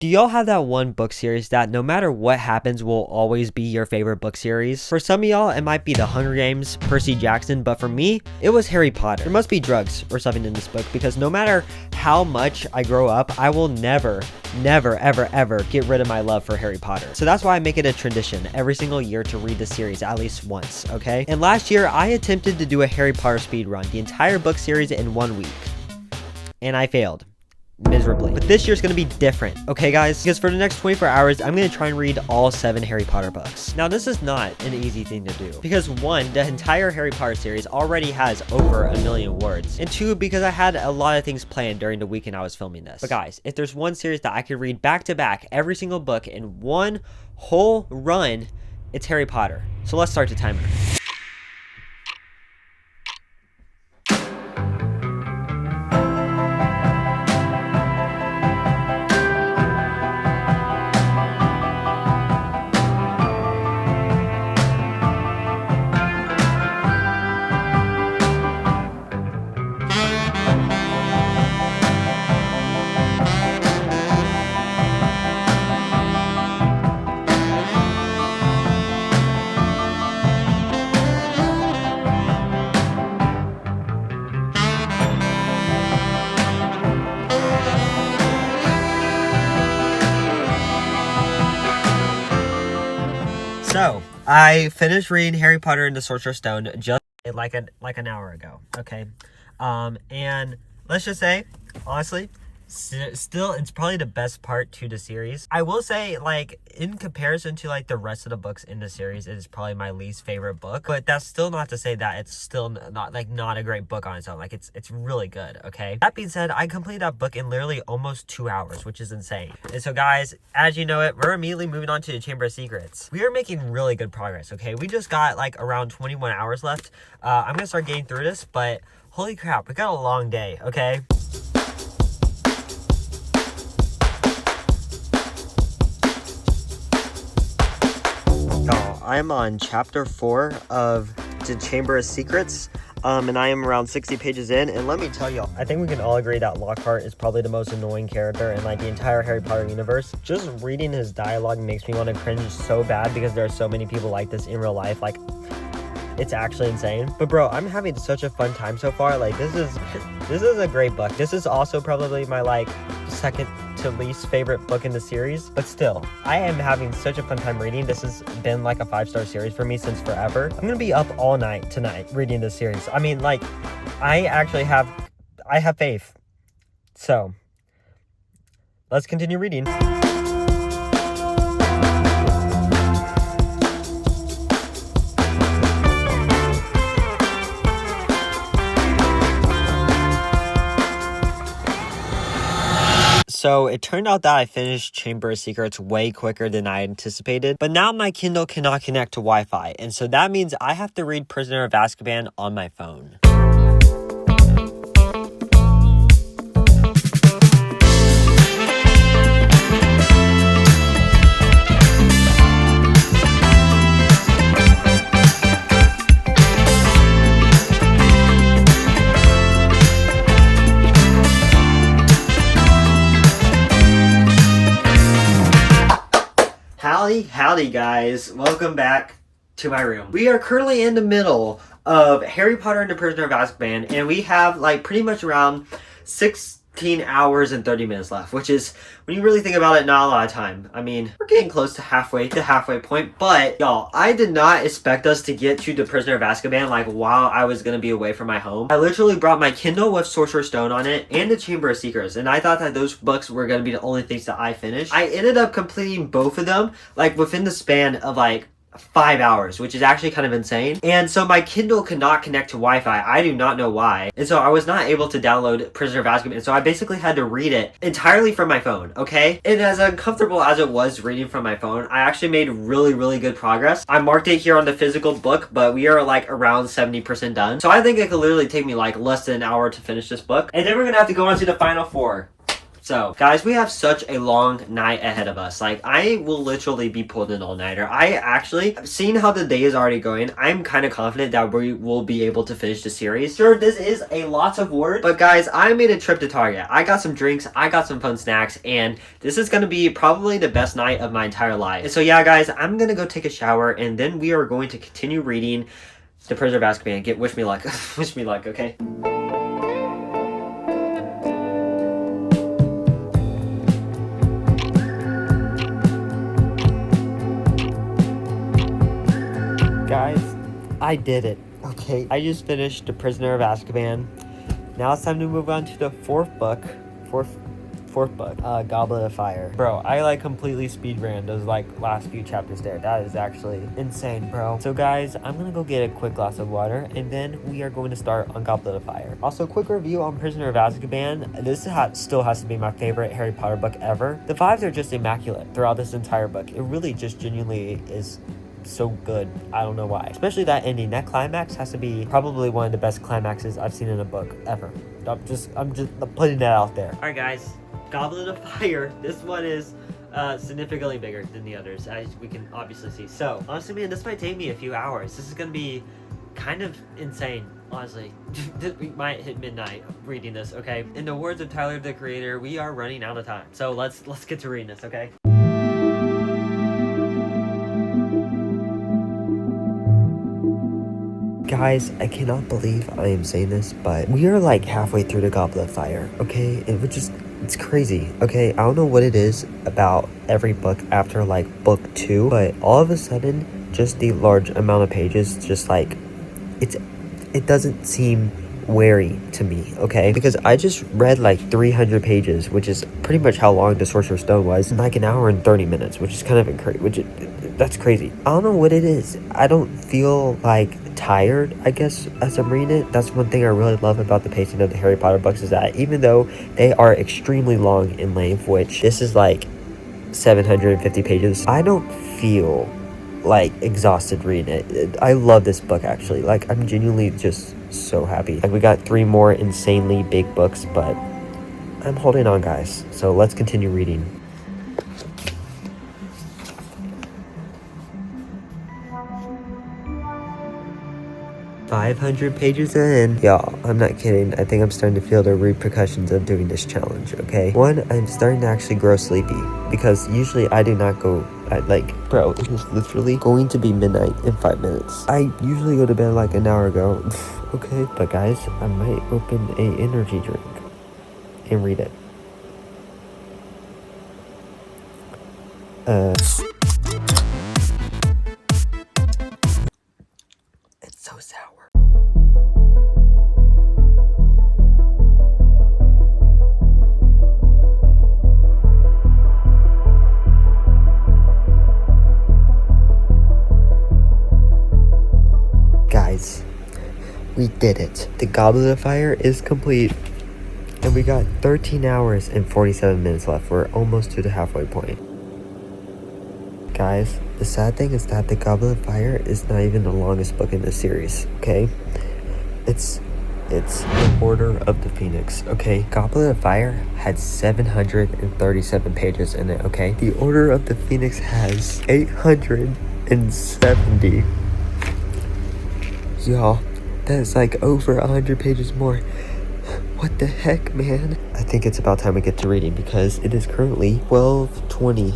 Do y'all have that one book series that no matter what happens will always be your favorite book series? For some of y'all, it might be The Hunger Games, Percy Jackson, but for me, it was Harry Potter. There must be drugs or something in this book because no matter how much I grow up, I will never, ever get rid of my love for Harry Potter. So that's why I make it a tradition every single year to read the series at least once, okay? And last year, I attempted to do a Harry Potter speed run, the entire book series in 1 week. And I failed. Miserably. But this year's gonna be different, okay guys? Because for the next 24 hours, I'm gonna try and read all 7 Harry Potter books. Now, this is not an easy thing to do. Because 1, the entire Harry Potter series already has over 1 million words. And 2, because I had a lot of things planned during the weekend I was filming this. But guys, if there's one series that I could read back to back, every single book in one whole run, it's Harry Potter. So let's start the timer. So, I finished reading Harry Potter and the Sorcerer Stone just like an hour ago, okay? And let's just say, honestly, still, it's probably the best part to the series. I will say, like, in comparison to, like, the rest of the books in the series, it is probably my least favorite book. But that's still not to say that it's still not a great book on its own. Like, it's really good, okay? That being said, I completed that book in literally almost 2 hours, which is insane. And so, guys, as you know it, we're immediately moving on to the Chamber of Secrets. We are making really good progress, okay? We just got, like, around 21 hours left. I'm gonna start getting through this, but holy crap, we got a long day, okay? I'm on chapter 4 of the Chamber of Secrets, and I am around 60 pages in, and let me tell y'all, I think we can all agree that Lockhart is probably the most annoying character in, like, the entire Harry Potter universe. Just reading his dialogue makes me want to cringe so bad because there are so many people like this in real life. Like, it's actually insane. But bro, I'm having such a fun time so far. Like, this is a great book. This is also probably my, like, second to least favorite book in the series, but still, I am having such a fun time reading. This has been like a 5-star series for me since forever. I'm gonna be up all night tonight reading this series. I mean, like, I have faith. So let's continue reading. So it turned out that I finished Chamber of Secrets way quicker than I anticipated, but now my Kindle cannot connect to Wi-Fi, and so that means I have to read Prisoner of Azkaban on my phone. Howdy guys, welcome back to my room. We are currently in the middle of Harry Potter and the Prisoner of Azkaban, and we have like pretty much around 16 hours and 30 minutes left, which is, when you really think about it, not a lot of time. I mean, we're getting close to halfway point, but y'all, I did not expect us to get to the Prisoner of Azkaban like while I was gonna be away from my home. I literally brought my Kindle with Sorcerer Stone on it and the Chamber of Secrets, and I thought that those books were gonna be the only things that I finished. I ended up completing both of them like within the span of like 5 hours, which is actually kind of insane. And so my Kindle could not connect to Wi-Fi. I do not know why. And so I was not able to download Prisoner of Azkaban. So I basically had to read it entirely from my phone, okay? And as uncomfortable as it was reading from my phone, I actually made really good progress. I marked it here on the physical book, but we are like around 70% done. So I think it could literally take me like less than an hour to finish this book. And then we're gonna have to go on to the final 4. So, guys, we have such a long night ahead of us. Like, I will literally be pulled an all-nighter. I actually, seeing how the day is already going, I'm kind of confident that we will be able to finish the series. Sure, this is a lot of work, but guys, I made a trip to Target. I got some drinks, I got some fun snacks, and this is going to be probably the best night of my entire life. And so, yeah, guys, I'm going to go take a shower, and then we are going to continue reading The Prisoner of Azkaban. Wish me luck. Wish me luck, okay? Guys, I did it. Okay, I just finished The Prisoner of Azkaban. Now it's time to move on to the fourth book, Goblet of Fire. Bro, I like completely speedran those like last few chapters there. That is actually insane, bro. So guys, I'm gonna go get a quick glass of water, and then we are going to start on Goblet of Fire. Also, quick review on Prisoner of Azkaban. This still has to be my favorite Harry Potter book ever. The vibes are just immaculate throughout this entire book. It really just genuinely is so good. I don't know why. Especially that ending. That climax has to be probably one of the best climaxes I've seen in a book ever. I'm just putting that out there. Alright guys, Goblet of Fire. This one is significantly bigger than the others, as we can obviously see. So, honestly, man, this might take me a few hours. This is gonna be kind of insane, honestly. We might hit midnight reading this, okay? In the words of Tyler, the creator, we are running out of time. So let's get to reading this, okay? Guys, I cannot believe I am saying this, but we are like halfway through the Goblet of Fire, okay? It's crazy, okay? I don't know what it is about every book after like book 2, but all of a sudden, just the large amount of pages, just like, it doesn't seem wary to me, okay? Because I just read like 300 pages, which is pretty much how long the Sorcerer Stone was, in like an hour and 30 minutes, which is kind of that's crazy. I don't know what it is. I don't feel like tired, I guess, as I'm reading it. That's one thing I really love about the pacing of the Harry Potter books, is that even though they are extremely long in length, which this is like 750 pages, I don't feel like exhausted reading it. I love this book, actually. Like, I'm genuinely just so happy. Like, we got 3 more insanely big books, but I'm holding on, guys. So let's continue reading. 500 pages in. Y'all, I'm not kidding. I think I'm starting to feel the repercussions of doing this challenge, okay? One, I'm starting to actually grow sleepy, because usually I do not go at bro, it is literally going to be midnight in 5 minutes. I usually go to bed like an hour ago. Okay, but guys, I might open a energy drink and read it. It's so sour. Guys, we did it. The Goblet of Fire is complete, and we got 13 hours and 47 minutes left. We're almost to the halfway point. Guys, the sad thing is that the Goblet of Fire is not even the longest book in the series, okay? It's the Order of the Phoenix, okay? Goblet of Fire had 737 pages in it, okay? The Order of the Phoenix has 870. Y'all, that's like over 100 pages more. What the heck, man? I think it's about time we get to reading, because it is currently 12:20.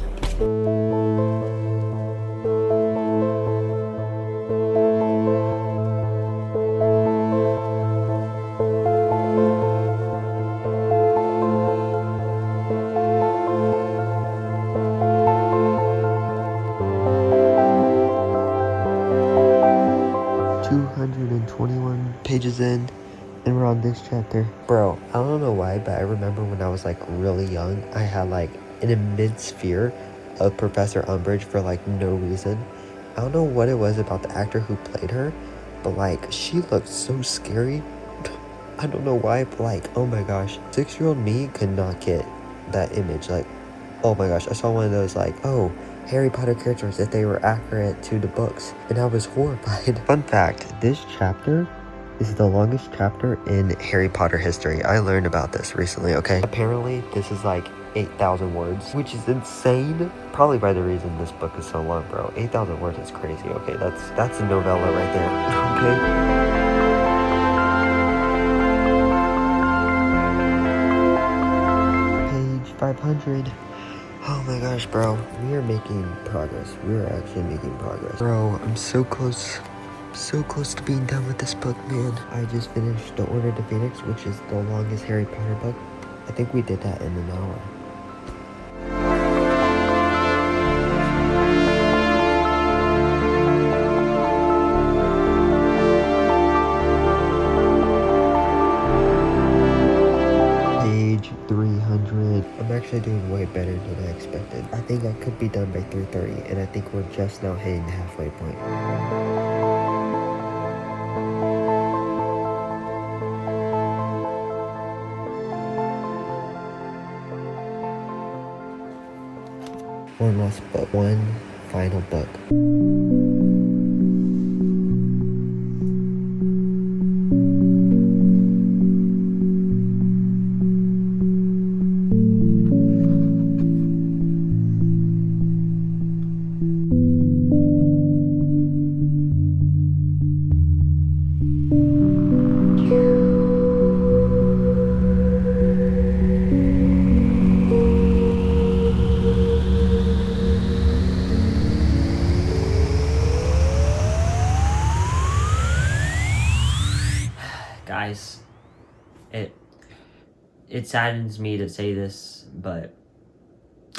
221 pages in, and we're on this chapter. Bro, I don't know why, but I remember when I was like really young, I had like an immense fear of Professor Umbridge for like no reason. I don't know what it was about the actor who played her, but like she looked so scary. I don't know why, but like, oh my gosh, 6-year-old me could not get that image. Like, oh my gosh, I saw one of those like, oh, Harry Potter characters, if they were accurate to the books, and I was horrified. Fun fact, this chapter is the longest chapter in Harry Potter history. I learned about this recently, okay? Apparently, this is like 8,000 words, which is insane. Probably by the reason this book is so long, bro. 8,000 words is crazy, okay? That's a novella right there, okay? Page 500. Oh my gosh, bro. We are making progress. We are actually making progress. Bro, I'm so close. So close to being done with this book, man. I just finished The Order to Phoenix, which is the longest Harry Potter book. I think we did that in an hour. Page 300. I'm actually doing way better than I expected. I think I could be done by 3:30, and I think we're just now hitting the halfway point. One last book. One final book. Guys, it saddens me to say this, but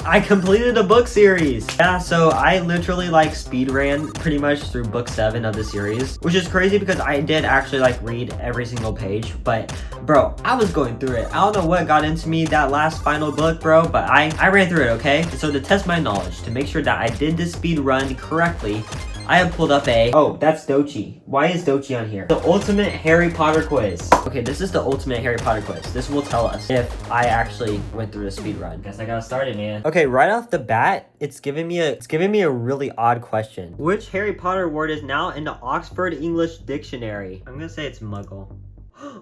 I completed a book series. Yeah, so I literally like speed ran pretty much through book 7 of the series, which is crazy because I did actually like read every single page, but bro, I was going through it. I don't know what got into me that last final book, bro, but I ran through it, okay? So to test my knowledge, to make sure that I did the speed run correctly, I have pulled up oh, that's Dochi. Why is Dochi on here? The ultimate Harry Potter quiz. Okay, this is the ultimate Harry Potter quiz. This will tell us if I actually went through the speed run. Guess I got started, man. Okay, right off the bat, it's giving me a really odd question. Which Harry Potter word is now in the Oxford English Dictionary? I'm gonna say it's Muggle.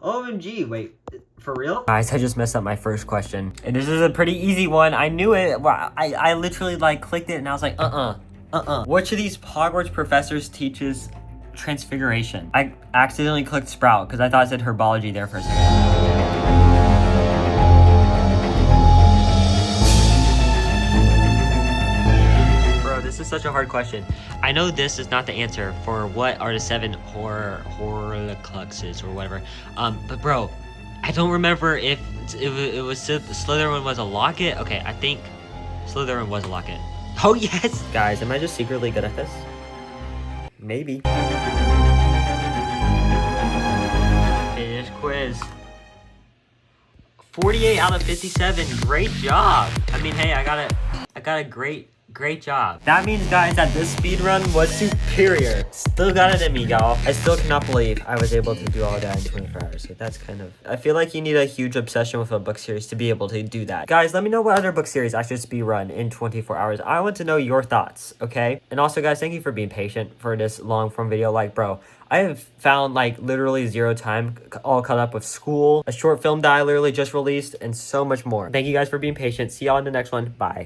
OMG, wait, for real? Guys, I just messed up my first question. And this is a pretty easy one. I knew it. I literally like clicked it and I was like, Which of these Hogwarts professors teaches transfiguration? I accidentally clicked Sprout because I thought it said herbology there for a second. Bro, this is such a hard question. I know this is not the answer for what are the 7 Horcruxes or whatever. But bro, I don't remember if it was Slytherin was a locket. Okay, I think Slytherin was a locket. Oh yes! Guys, am I just secretly good at this? Maybe. Finish quiz. 48 out of 57. Great job. I mean, hey, I got a great job. That means, guys, that this speed run was superior. Still got it in me, y'all. I still cannot believe I was able to do all that in 24 hours. So that's kind of... I feel like you need a huge obsession with a book series to be able to do that. Guys, let me know what other book series I should speed run in 24 hours. I want to know your thoughts, okay? And also, guys, thank you for being patient for this long form video. Like, bro, I have found like literally 0 time all caught up with school, a short film that I literally just released, and so much more. Thank you guys for being patient. See y'all in the next one. Bye.